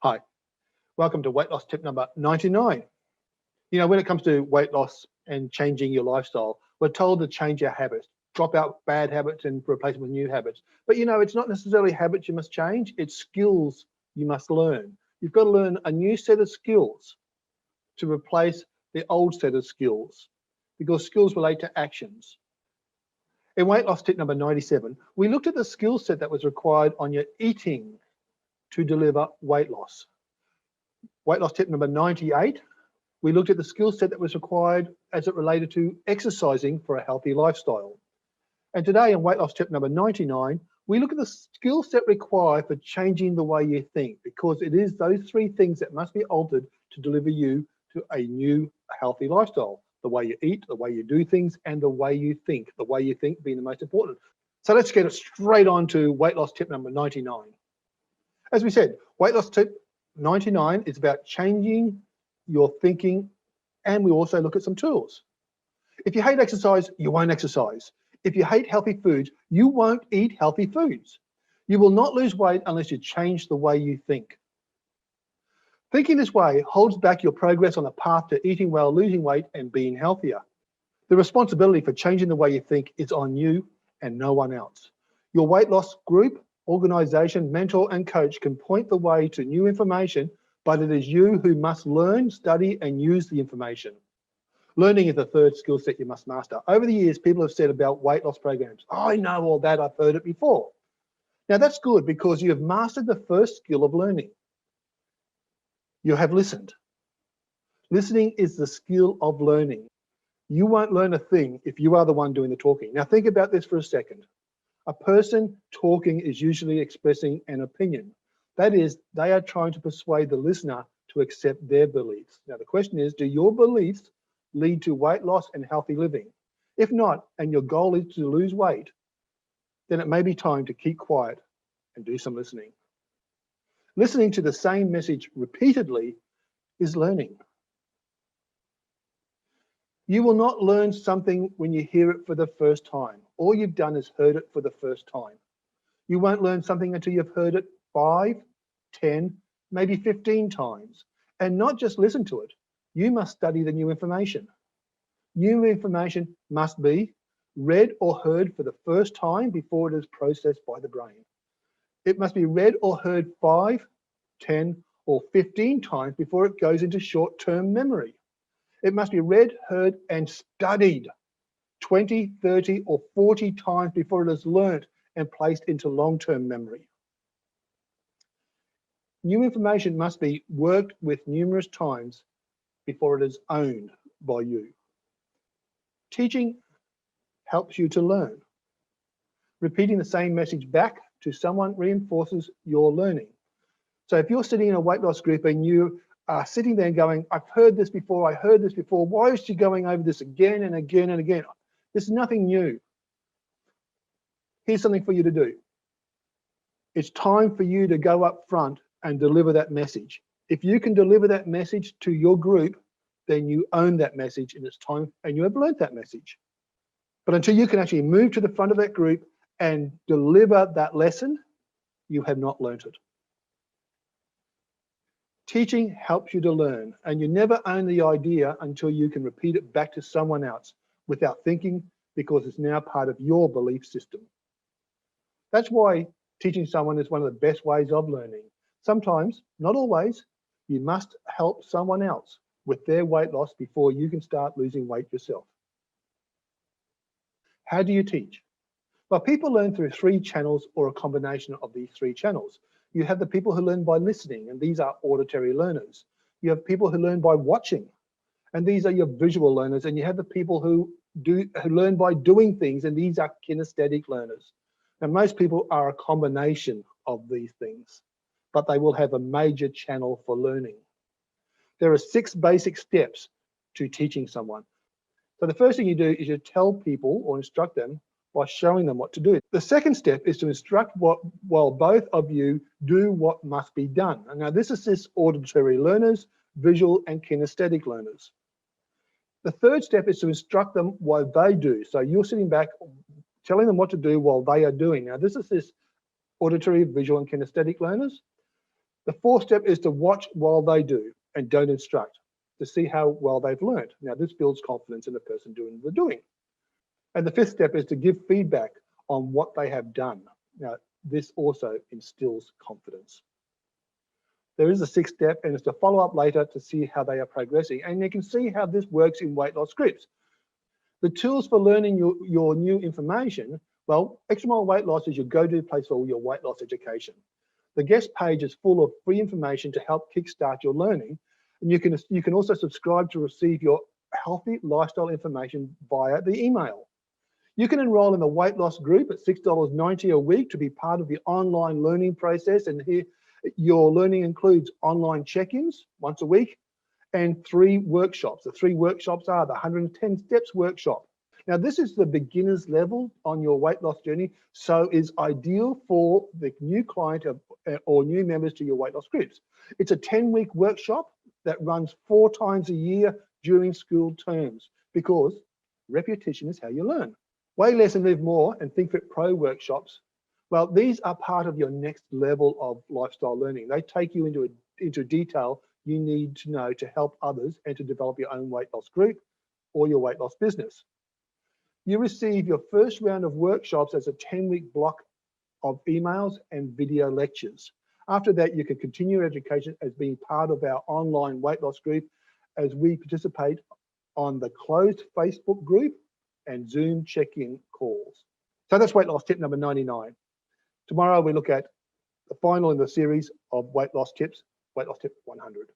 Hi, welcome to weight loss tip number 99. When it comes to weight loss and changing your lifestyle, we're told to change your habits, drop out bad habits and replace them with new habits. But it's not necessarily habits you must change, it's skills you must learn. You've got to learn a new set of skills to replace the old set of skills because skills relate to actions. In weight loss tip number 97, we looked at the skill set that was required on your eating to deliver weight loss. Weight loss tip number 98, we looked at the skill set that was required as it related to exercising for a healthy lifestyle. And today in weight loss tip number 99, we look at the skill set required for changing the way you think, because it is those three things that must be altered to deliver you to a new healthy lifestyle. The way you eat, the way you do things, and the way you think. The way you think being the most important. So let's get it straight on to weight loss tip number 99. As we said, weight loss tip 99 is about changing your thinking, and we also look at some tools. If you hate exercise, you won't exercise. If you hate healthy foods, you won't eat healthy foods. You will not lose weight unless you change the way you think. Thinking this way holds back your progress on the path to eating well, losing weight, and being healthier. The responsibility for changing the way you think is on you and no one else. Your weight loss group, organization, mentor, and coach can point the way to new information, but it is you who must learn, study, and use the information. Learning is the third skill set you must master. Over the years, people have said about weight loss programs, I know all that, I've heard it before. Now that's good because you have mastered the first skill of learning. You have listened. Listening is the skill of learning. You won't learn a thing if you are the one doing the talking. Now think about this for a second. A person talking is usually expressing an opinion. That is, they are trying to persuade the listener to accept their beliefs. Now the question is, do your beliefs lead to weight loss and healthy living? If not, and your goal is to lose weight, then it may be time to keep quiet and do some listening. Listening to the same message repeatedly is learning. You will not learn something when you hear it for the first time. All you've done is heard it for the first time. You won't learn something until you've heard it 5, 10, maybe 15 times. And not just listen to it. You must study the new information. New information must be read or heard for the first time before it is processed by the brain. It must be read or heard 5, 10, or 15 times before it goes into short-term memory. It must be read, heard, and studied 20, 30, or 40 times before it is learnt and placed into long-term memory. New information must be worked with numerous times before it is owned by you. Teaching helps you to learn. Repeating the same message back to someone reinforces your learning. So if you're sitting in a weight loss group and you are sitting there going, I've heard this before, I heard this before, why is she going over this again and again and again? This is nothing new. Here's something for you to do. It's time for you to go up front and deliver that message. If you can deliver that message to your group, then you own that message and it's time, and you have learned that message. But until you can actually move to the front of that group and deliver that lesson, you have not learnt it. Teaching helps you to learn, and you never own the idea until you can repeat it back to someone else without thinking, because it's now part of your belief system. That's why teaching someone is one of the best ways of learning. Sometimes, not always, you must help someone else with their weight loss before you can start losing weight yourself. How do you teach? Well, people learn through 3 channels or a combination of these 3 channels. You have the people who learn by listening, and these are auditory learners. You have people who learn by watching, and these are your visual learners. And you have the people who learn by doing things, and these are kinesthetic learners. Now, most people are a combination of these things, but they will have a major channel for learning. There are 6 basic steps to teaching someone. So the first thing you do is you tell people or instruct them by showing them what to do. The second step is to instruct while both of you do what must be done. And now this assists auditory learners, visual and kinesthetic learners. The third step is to instruct them while they do. So you're sitting back, telling them what to do while they are doing. Now this assists auditory, visual and kinesthetic learners. The fourth step is to watch while they do and don't instruct, to see how well they've learned. Now, this builds confidence in the person doing the doing. And the fifth step is to give feedback on what they have done. Now, this also instills confidence. There is a sixth step, and it's to follow up later to see how they are progressing. And you can see how this works in weight loss scripts. The tools for learning your new information, well, Extra Mile Weight Loss is your go-to place for all your weight loss education. The guest page is full of free information to help kickstart your learning. And you can also subscribe to receive your healthy lifestyle information via the email. You can enroll in the weight loss group at $6.90 a week to be part of the online learning process. And here, your learning includes online check-ins once a week and 3 workshops. The 3 workshops are the 110 Steps workshop. Now, this is the beginner's level on your weight loss journey, so is ideal for the new client or new members to your weight loss groups. It's a 10-week workshop that runs 4 times a year during school terms, because repetition is how you learn. Weigh Less and Live More and ThinkFit Pro workshops, well, these are part of your next level of lifestyle learning. They take you into detail you need to know to help others and to develop your own weight loss group or your weight loss business. You receive your first round of workshops as a 10-week block of emails and video lectures. After that, you can continue your education as being part of our online weight loss group as we participate on the closed Facebook group and Zoom check-in calls. So that's weight loss tip number 99. Tomorrow we look at the final in the series of weight loss tips, weight loss tip 100.